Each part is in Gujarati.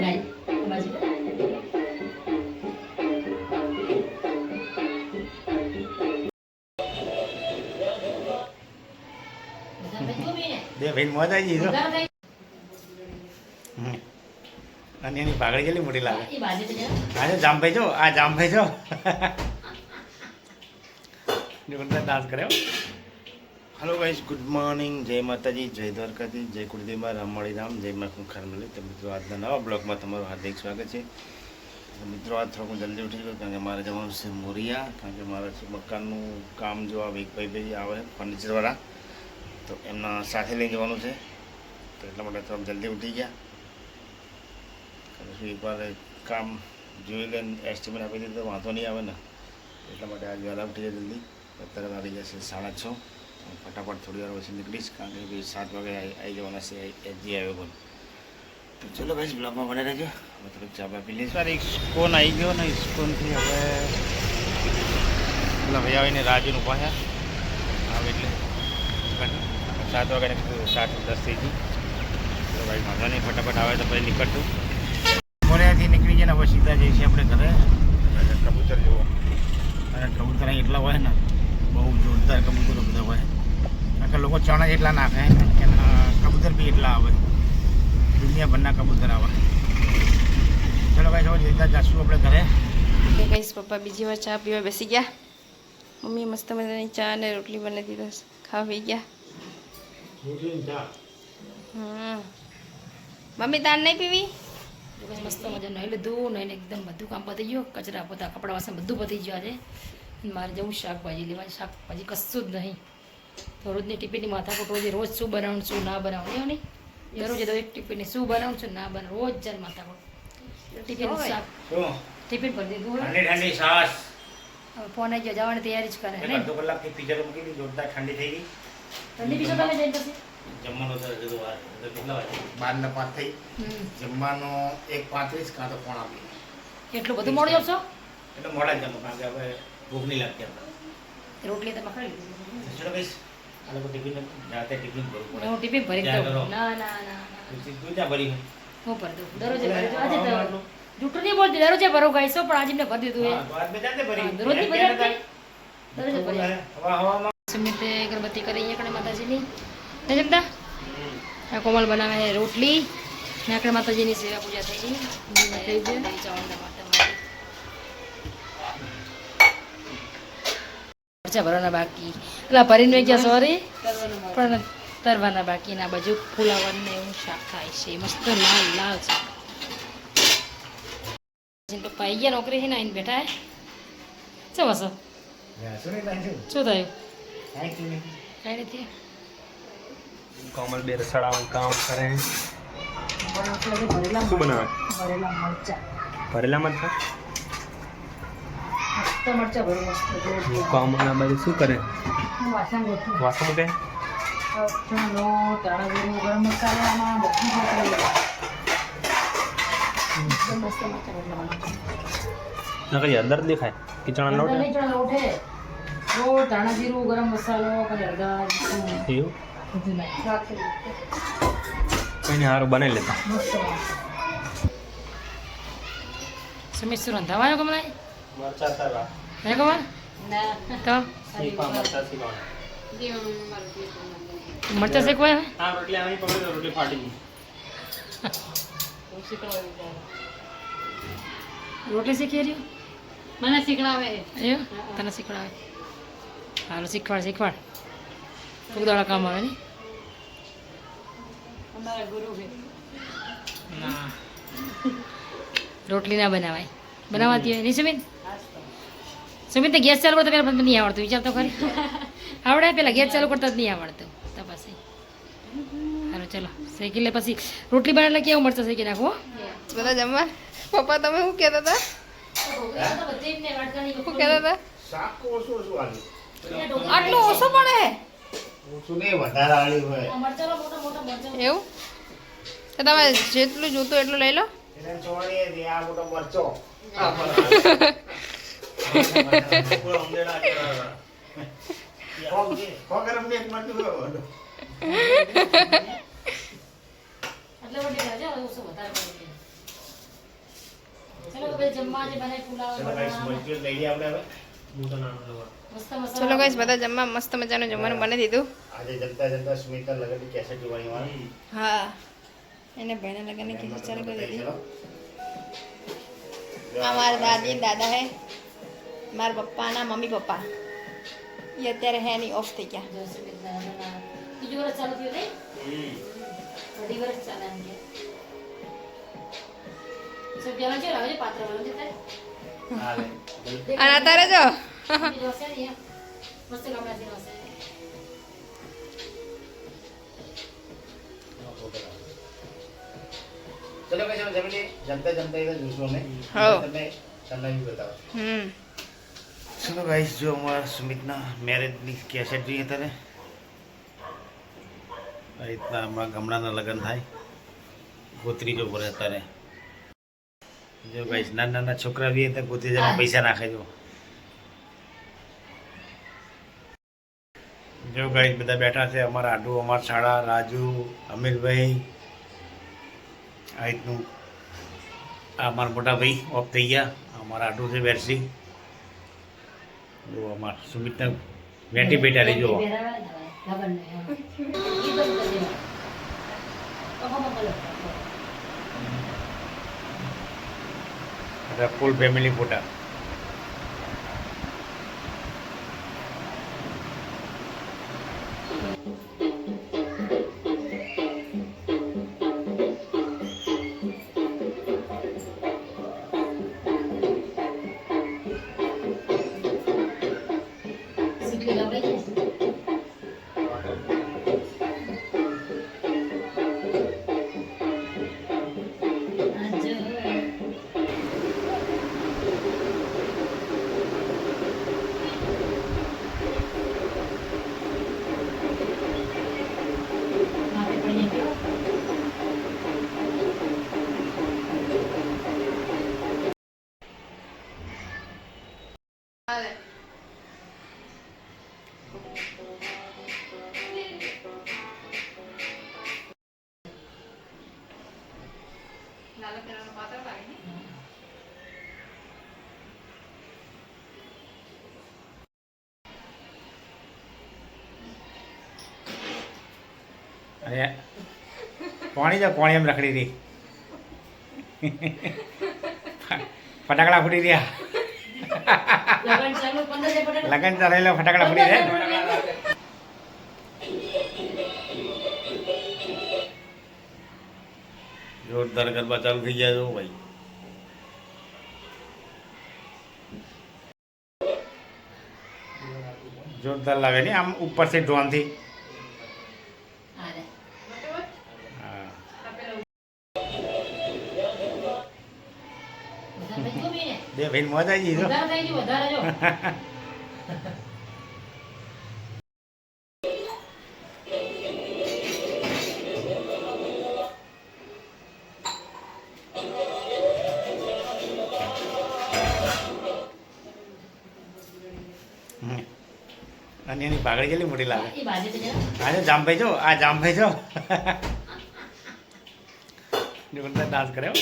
બનાવી બાજુ બે ભાઈ મોજ આવી ગઈ તો અને એની પાઘડી કેટલી મોટી લાગે આજે જામભાઈ છો આ જામભાઈ છો જોરદાર ડાન્સ કર્યો. હલો ગાઈસ, ગુડ મોર્નિંગ, જય માતાજી, જય દ્વારકાથી, જય કુળદેવમાં, રામ મળી જય માં ખુખાર મળી. તો મિત્રો આજના નવા બ્લોગમાં તમારું હાર્દિક સ્વાગત છે. મિત્રો આજ થોડુંક જલ્દી ઉઠી ગયો કારણ કે મારે જવાનું છે મોરિયા, કારણ કે મારે મકાનનું કામ જોવા એક ભાઈ આવે ફર્નિચરવાળા, તો એમના સાથે લઈને જવાનું છે. તો એટલા માટે થોડુંક જલ્દી ઉઠી ગયા. એકવાર કામ જોઈ લઈને એસ્ટિમેટ આપી દીધું તો વાંધો નહીં આવે ને, એટલા માટે આજે વહેલા ઉઠી જાય જલ્દી. અત્યારે વાગી જશે 6:30. ફટાફટ થોડી વાર પછી નીકળીશ કારણ કે 7 વાગે આવી જવાના છે એસજી આવ્યો પણ. તો ચલો ભાઈ બ્લોગમાં બને રહેજો. હવે થોડુંક ચા પી લઈશ. સર ઇસ્કોન આવી ગયો ને, ઇસ્કોનથી હવે પેલા ભાઈ આવીને રાજુનું પાછા આવે એટલે 7 વાગે 7:10 થઈ ગઈ. તો ભાઈ વાંધો નહીં, ફટાફટ આવે તો પછી નીકળતું. મોરિયાથી નીકળી જાય ને હવે સીધા જઈશું આપણે ઘરે કબૂતર જુઓ. અને કબૂતર એટલા હોય ને, બહુ જોરદાર કબૂતરો બધા હોય. કારણ કે લોકો ચણા જેટલા નાખે ને એના કબૂતર બી એટલા આવે, દુનિયાભરના કબૂતર આવે. ચલો ભાઈ હવે જઈતા જઈશું આપણે ઘરે. કહીશ પપ્પા બીજી વાર ચા પીવા બેસી ગયા. મમ્મી મસ્ત મજાની ચા અને રોટલી બનાવી દીધા, ખાવા ગયા. મમ્મી તાર નહીં પીવી? મસ્ત મજા નહીં લીધું નહીં, એકદમ બધું કામ પતી ગયું. કચરા પોતા કપડા વાસણ બધું પતી ગયું. આજે મારે જવું શાકભાજી લેવા, શાકભાજી કશું જ નહીં. તો રોજની ટિફિનની માથાકૂટ, રોજ શું બનાવવાનું શું ના બનાવવાનું નહીં. દરરોજ તો એક ટિફિનની શું બનાવવાનું શું ના બનાવવાનું, રોજ ચાર માથાકૂટ. ટિફિન શાક ટિફિન ભરી દીધું. ઠંડી છાશ હવે ફોન આવી ગયો, જવાની તૈયારી જ કરે. અડધો કલાકથી પીઝા મૂકી દીધી, જોરદાર ઠંડી થઈ ગઈ. ઠંડી પીશો તમે જઈને પછી જમવાનું તો કેટલા વાગે 12:05 થઈ. જમવાનો 1:35 કાં તો 1:30. એટલું બધું મોડું જશો એટલે મોડા જ જમો કારણ કે હવે ભૂખ નહીં લાગતી આપણે. રોટલી તમે ખાઈ લીધી? ચલો ભાઈ આ લોકો ટિફિન જાતે ટિફિન ભરવું પડે. હું ટિફિન ભરી દઉં. ના ના ના તું ત્યાં ભરી હું ભરી દઉં. દરરોજે ભરી દઉં. આજે તો જૂઠું નહીં બોલતી, દરરોજે ભરો ગાઈશો, પણ આજે મેં ભરી દીધું. દરરોજની ભરી આપતી, દરરોજે ભરી. સુમિતે અગરબત્તી કરી અહીંયા માતાજીની નહીં જમતા. આ કોમલ બનાવે રોટલી ને આકડે માતાજીની સેવા પૂજા થઈ ગઈ. મરચા ભરવાના બાકી, એટલે ભરીને ગયા સોરી, પણ તરવાના બાકી. ના બાજુ ફુલાવર ને એવું શાક થાય છે, મસ્ત લાલ લાલ શાક. પપ્પા આવી ગયા નોકરી છે ને, આવીને બેઠા હે. શું હશો? શું થયું? કાંઈ નથી. કોમલ બે રસોડામાં કામ કરે. ભરેલા શું બનાવે? ભરેલા મરચા, ભરેલા મરચા. મસ્ત મરચા ભરું મસ્ત. કોમલ આ બાજુ શું કરે? વાસણ ગોઠવું. વાસણ મૂકે. ચણાનો ધાણા જીરું ગરમ મસાલામાં બધું વાપરેલું. એકદમ મસ્ત મરચા ભરેલા. ના કઈ અંદર દેખાય કે ચણા લોટ નહીં, ચણા લોટ હે. લોટ, ધાણા જીરું, ગરમ મસાલો, પછી હળદર, એવું બધું નાખી. કઈ સારું બનાવી લેતા. મસ્ત બને. સુમિત શું રંધાવાનું કમલા? મરચા તરવા. હે કમલ? તો મરચા શીખવા. મરચા શેકવાય? હા, રોટલી આવી પકડી તો રોટલી ફાટી ગઈ. રોટલી શીખી રહ્યું? મને શીખડાવે. એવું તને શીખવાડે? સારું, શીખવાડ. ખૂબ દાડા કામ આવે ને. અમારા ગુરુ છે. ના રોટલી ના બનાવાય, બનાવાતી હોય નહીં સુમિત? સુમિત ને ગેસ ચાલુ કરતા પહેલાં નહીં આવડતું, વિચાર તો ખરી. આવડે પેલા ગેસ ચાલુ કરતા જ નહીં આવડતું. તો પછી સારું ચલો શેકી લે. પછી રોટલી બનાવેલા કેવું મરચાં શેકી નાખો. બધા જમવા. પપ્પા તમે શું કહેતા હતા? શું કહેતા હતા? શાક ઓછું આલ્યું. આટલું ઓછું પડે ઓછું નહીં, વધારે આલ્યું હોય. એવું? તો તમે જેટલું જોતું એટલું લઈ લો. એને ચોળી હતી આ મોટો મરચો. બધે જમવા જે બનાવી પુલાવ ચલો ગાઈસ મળીએ લઈ લઈએ આપણે હવે હું તો નાનો લઉં. મસ્ત મસ્ત ચલો ગાઈસ બધા જમવા મસ્ત મજાનું જમવાનું બનાવી દીધું. આજે જમતા જમતા સુમિતા લગનની કેસેટ જોવાની વાર હા એને ભાઈના લગ્નની કેસેટ ચાલુ કરી દીધી. આ મારા દાદી ને દાદા હે, મારા પપ્પાના મમ્મી પપ્પા એ અત્યારે હે નહીં, ઓફ થઈ ગયા. બીજું વર્ષ ચાલુ થયું નહીં અઢી વર્ષ ચાલે એમ કે સબ્યામાં છે આવે છે પાત્ર વાળો છે હાલે અને અત્યારે જો બીજો હશે ને મસ્ત કપડાથી હશે ચલો ગાઈસ હવે જમી લઈએ. જમતા જમતા એ જોશું અમે હા. તમે તમને બી બતાવો. ચલો ગાઈસ જો અમારા સુમિતના મેરેજની કેસેટ જોઈએ અત્યારે આ રીતના અમારા ગામડાના લગ્ન થાય ગોત્રી જો ભરે અત્યારે જો ગાઈસ નાના નાના છોકરા બી હતા ગોત્રી જણા પૈસા નાખે જો ગાઈસ બધા બેઠા છે અમારા આડુ અમારા શાળા રાજુ અમીરભાઈ આ રીતનું આ અમારા મોટા ભાઈ ઓફ થઈ ગયા અમારા આડુ છે બેરસી જો અમારા સુમિતને વેટી બેટાડી જો ફૂલ ફેમિલી ફોટા અરે પાણી જો પાણી એમ રખડી હતી ફટાકડા ફૂટી રહ્યા લગન ચાલેલો ફટાકડા ફૂટી રહ્યા જોરદાર ગરબા ચાલુ થઈ ગયા છો ભાઈ જોરદાર લાગે ને આમ ઉપર થી ડ્રોનથી બે ભાઈ મજા આવી ગઈ વધારે જો અને એની પાઘડી કેટલી મોટી લાગે એ બાજુ તો જરા આજે જામભાઈ જો આ જામભાઈ જો જોરદાર ડાન્સ કર્યો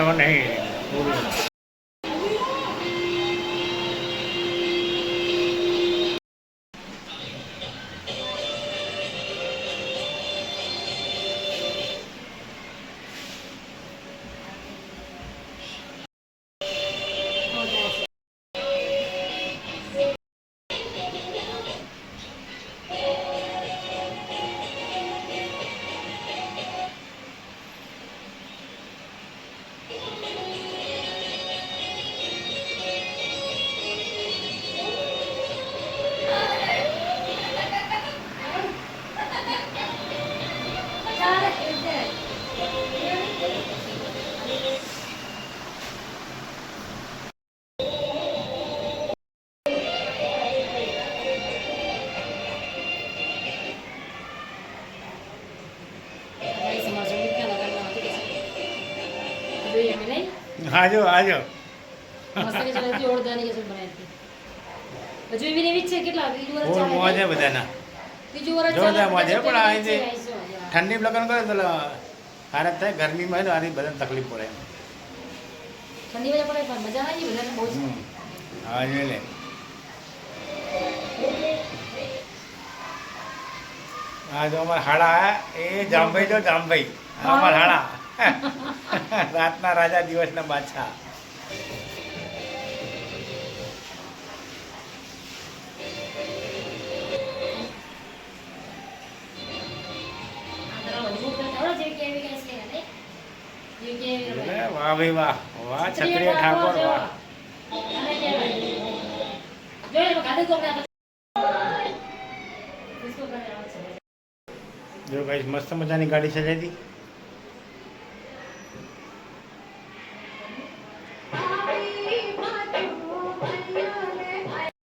હવે નહીં પૂરું જોઈએ અમે નહીં આજો આજો મસ્ત કે ચલો જોરદારની કેસર બનાવી હતી હજુ એવી ને એવી જ છે કેટલા બીજું વર્ષ ફૂલ મોજ છે ચાલે બધાના બીજું વર્ષ જોરદાર મોજ છે ચાલે પણ આ જે આવીશું. ઠંડી લગ્ન કરે તો હારત થાય ગરમીમાં હોય ને આની બધાને તકલીફ પડે ઠંડી વજે પડે પણ મજા આવી બધાને બહુ જ હા જોઈ લે હા જો અમારા હાડા આયા એ જામભાઈ જો જામભાઈ આ અમારા હાડા રાતના રાજા દિવસના બાદશાહ આ બધું કરતા આવડે જેવી કેવી કેસ કે ને જેવી કેવી એટલે રમાય. વાહ ભાઈ વાહ વાહ ક્ષત્રિય ઠાકોર વાહ અને કેવાય. જોઈ લો ગાડી કોક ના इसको करने आवाज से જો કઈ મસ્ત મજાની ગાડી સજાઈ હતી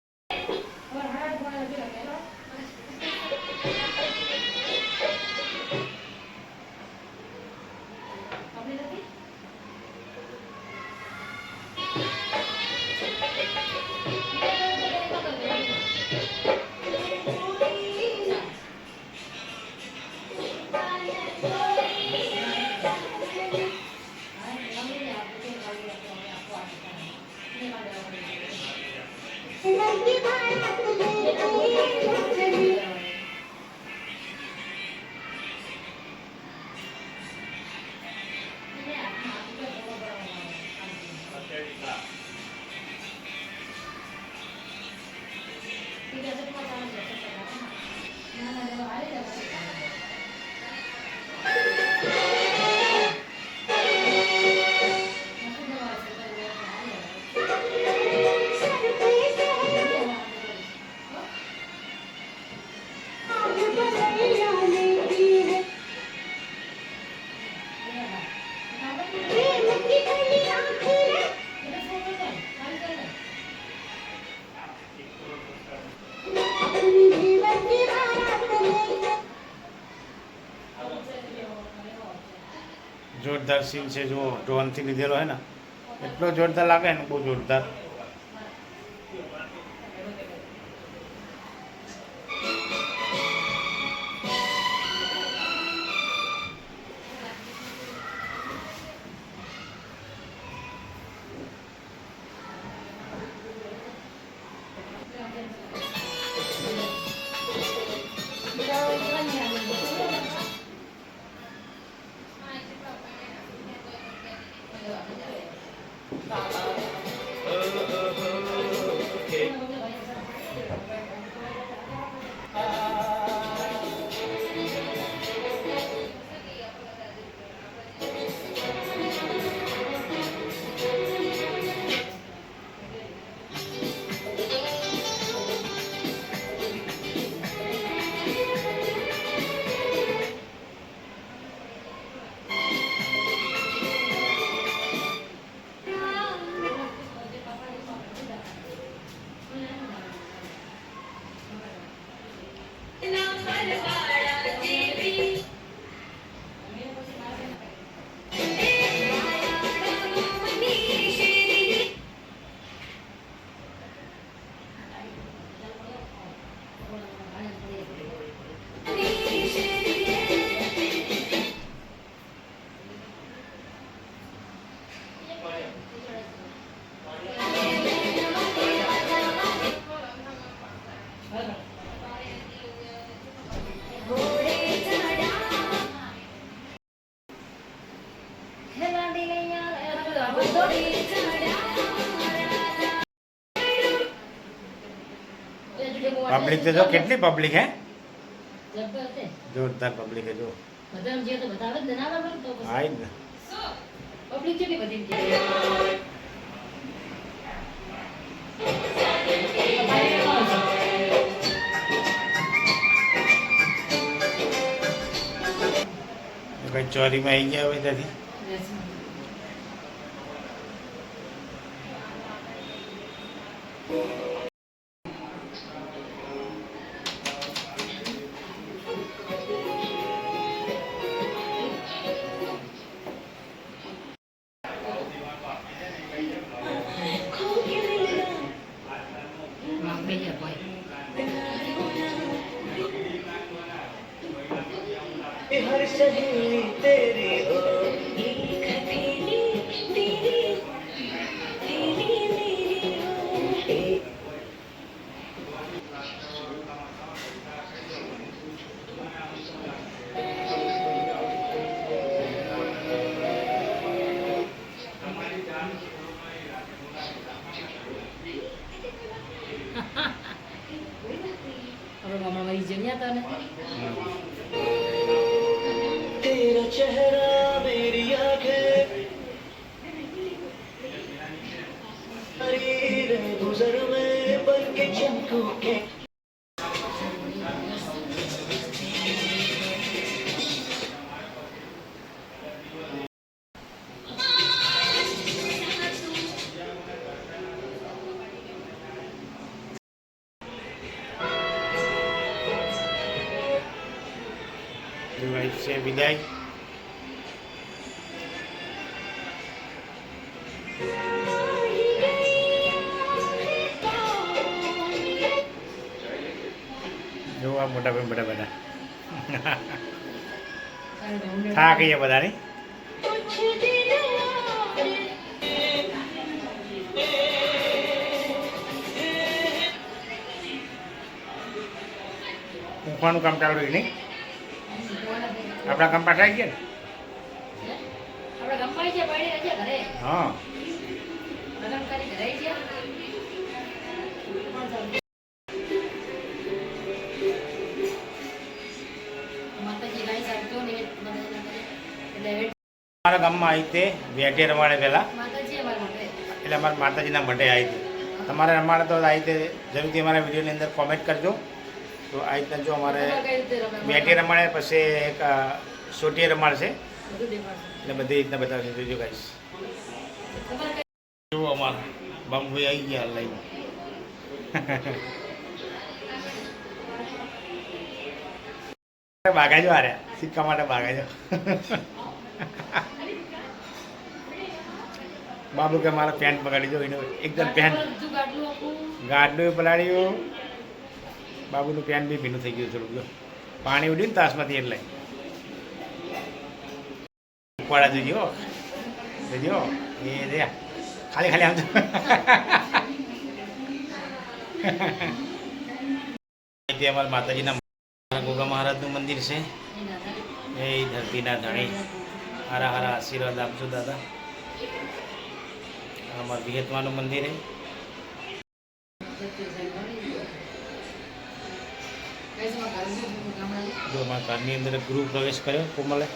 और हरा दुकान लगे लगे लो अपने लगी જોરદાર સીન છે જો ડ્રોનથી લીધેલો હે ને એટલો જોરદાર લાગે ને બહુ જોરદાર પબ્લિક તો જો કેટલી પબ્લિક હે જોરદાર પબ્લિક હે જો બધા જે તો બતાવે જ ના આવે તો આઈ ને પબ્લિક કેટલી બધી છે કઈ ચોરીમાં આવી ગયા હોય ત્યાંથી તને तेरा चेहरा मेरी आंखें हरी गुजर में बन के चमकों के વાઈફ છે વિદાય. જો આ મોટા ભાઈ બધા બધા થાકી ગયા બધા નહીં. ઊંઘવાનું કામ ચાલુ રહ્યું નહીં. આપણા કામ પાછા આવી ગયા ને. આપણે ગંપાઈ છે બાળી રજા ઘરે હા લગન કરી ઘરે ગયા માતાજી ગાઈ સારતો ને એટલે અમારા ગામમાં આવી તે વેટે રમાડે પહેલાં, માતાજી અમારા માટે એટલે અમારા માતાજીના મઢે આવી હતી. તમારે રમાડે તો આવી તે જરૂરથી અમારા વિડીયોની અંદર કોમેન્ટ કરજો. તો આ રીતના જો અમારે કઈ રીતે રમે વેટે રમાડે, પછી એક સોટીએ રમાડશે, બધું દેખાડશે એટલે બધી રીતના બતાવશે. જોજો ગાઈસ. તમારે કઈ જો અમારા બાબુભાઈ આવી ગયા લઈને. બાગાજો હાર્યા સિક્કા માટે બાગાજો. બાબુ કે મારા પેન્ટ પકડી દો, એનું એકદમ પેન્ટ બધું ગાડલું આપું ગાડલું પલાળ્યું. બાબુનું પેન્ટ બી ભીનું થઈ ગયું થોડું. જો પાણી ઉડ્યું ને તાસમાંથી એટલે ઉપાડા જોજો જોજો એ રે ખાલી ખાલી આમ તો. તે અમારા માતાજીના ગોગા મહારાજનું મંદિર છે. એ ધરતીના ધણી હારા હારા આશીર્વાદ આપજો દાદા. અમારા વિહતમાનું મંદિર છે. જો અમારા ઘરની અંદર ગૃહ પ્રવેશ કર્યો કોમલે.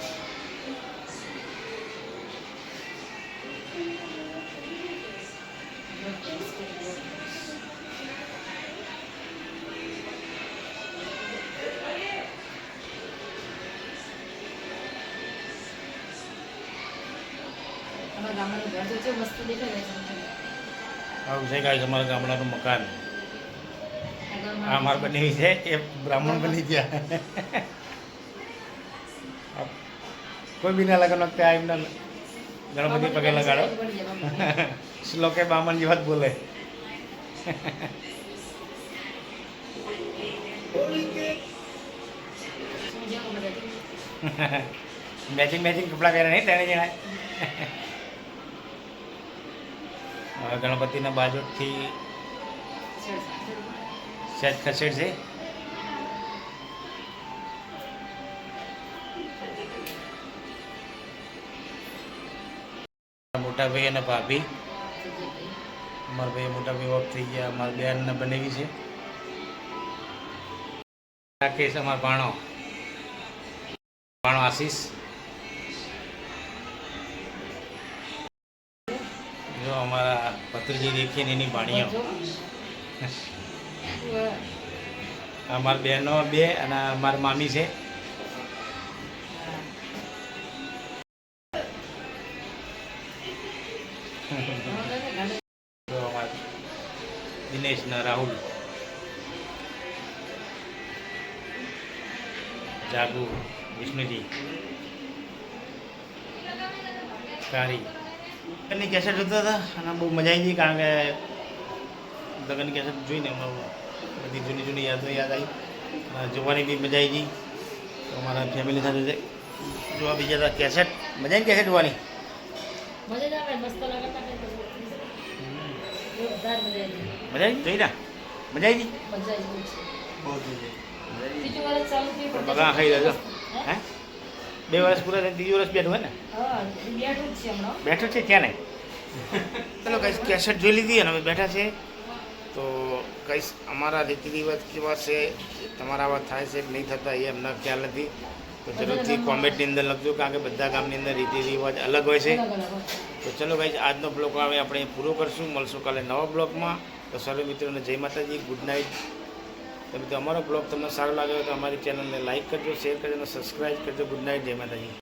અમારા ગામડાનું ઘર તો છે મસ્ત દેખાય છે આવું છે ગાય અમારા ગામડાનું મકાન. આગળ આ અમારે બની છે, એ બ્રાહ્મણ બની ગયા. કોઈ બી ના લગન વખતે આ એમના ગણપતિ પગે લગાડો. શ્લોકે બામણ જેવા જ બોલે. મેચિંગ મેચિંગ કપડાં પહેરે નહીં ત્રણે જણા. હવે ગણપતિના બાજુથી સહેજ ખસેડશે. મોટા ભાઈ અને ભાભી. અમારા ભાઈ મોટા ભાઈ ઓફ થઈ ગયા. અમારા બેનને બનેવી છે. રાકેશ અમારો ભાણો આશીષ. જો અમારા ભત્રીજી દેખીએ ને એની ભાણીઓ. અમારા બહેનો બે અને અમારા મામી છે. જો અમારા દિનેશ ને રાહુલ, જાગુ, વિષ્ણુજી, કારી. લગ્નની કેસેટ જોતા હતા અને બહુ મજા આવી ગઈ, કારણ કે લગ્નની કેસેટ જોઈને બધી જૂની જૂની યાદો યાદ આવી અને જોવાની બી મજા આવી ગઈ. તો અમારા ફેમિલી સાથે જોવા બીજા હતા કેસેટ. મજા આવી કેસેટ જોવાની. મજા જ આવે મસ્ત લગન જોરદાર મજા આવી મજા આવી જોઈ ના મજા આવી ગઈ. મજા આવી બહુ મજા ત્રીજું વર્ષ ચાલુ થયું બગા ખાઈ લેજો. હે 2 વર્ષ પૂરા થાય, ત્રીજું વર્ષ બેઠું હોય ને? હા બેઠું જ છે હમણાં બેઠો છે ત્યાં નહીં. ચલો કઈ કેસેટ જોઈ લીધી અને હવે બેઠા છે. તો કઈ અમારા રીતિ રિવાજ કેવા છે, તમારા આવા થાય છે કે નહીં થતા એ અમને ખ્યાલ નથી. તો જરૂરથી કોમેન્ટની અંદર લખજો, કારણ કે બધા ગામની અંદર રીતિ રિવાજ અલગ હોય છે. અલગ અલગ હોય. તો ચલો ગાઈઝ, આજનો બ્લોગ હવે આપણે પૂરો કરશું. મળશું કાલે નવા બ્લોગમાં. તો સર્વે મિત્રોને જય માતાજી, ગુડ નાઇટ. તો મિત્રો અમારો બ્લોગ તમને સારો લાગ્યો હોય તો અમારી ચેનલને લાઇક કરજો, શેર કરજો અને સબસ્ક્રાઈબ કરજો. ગુડ નાઇટ, જય માતાજી.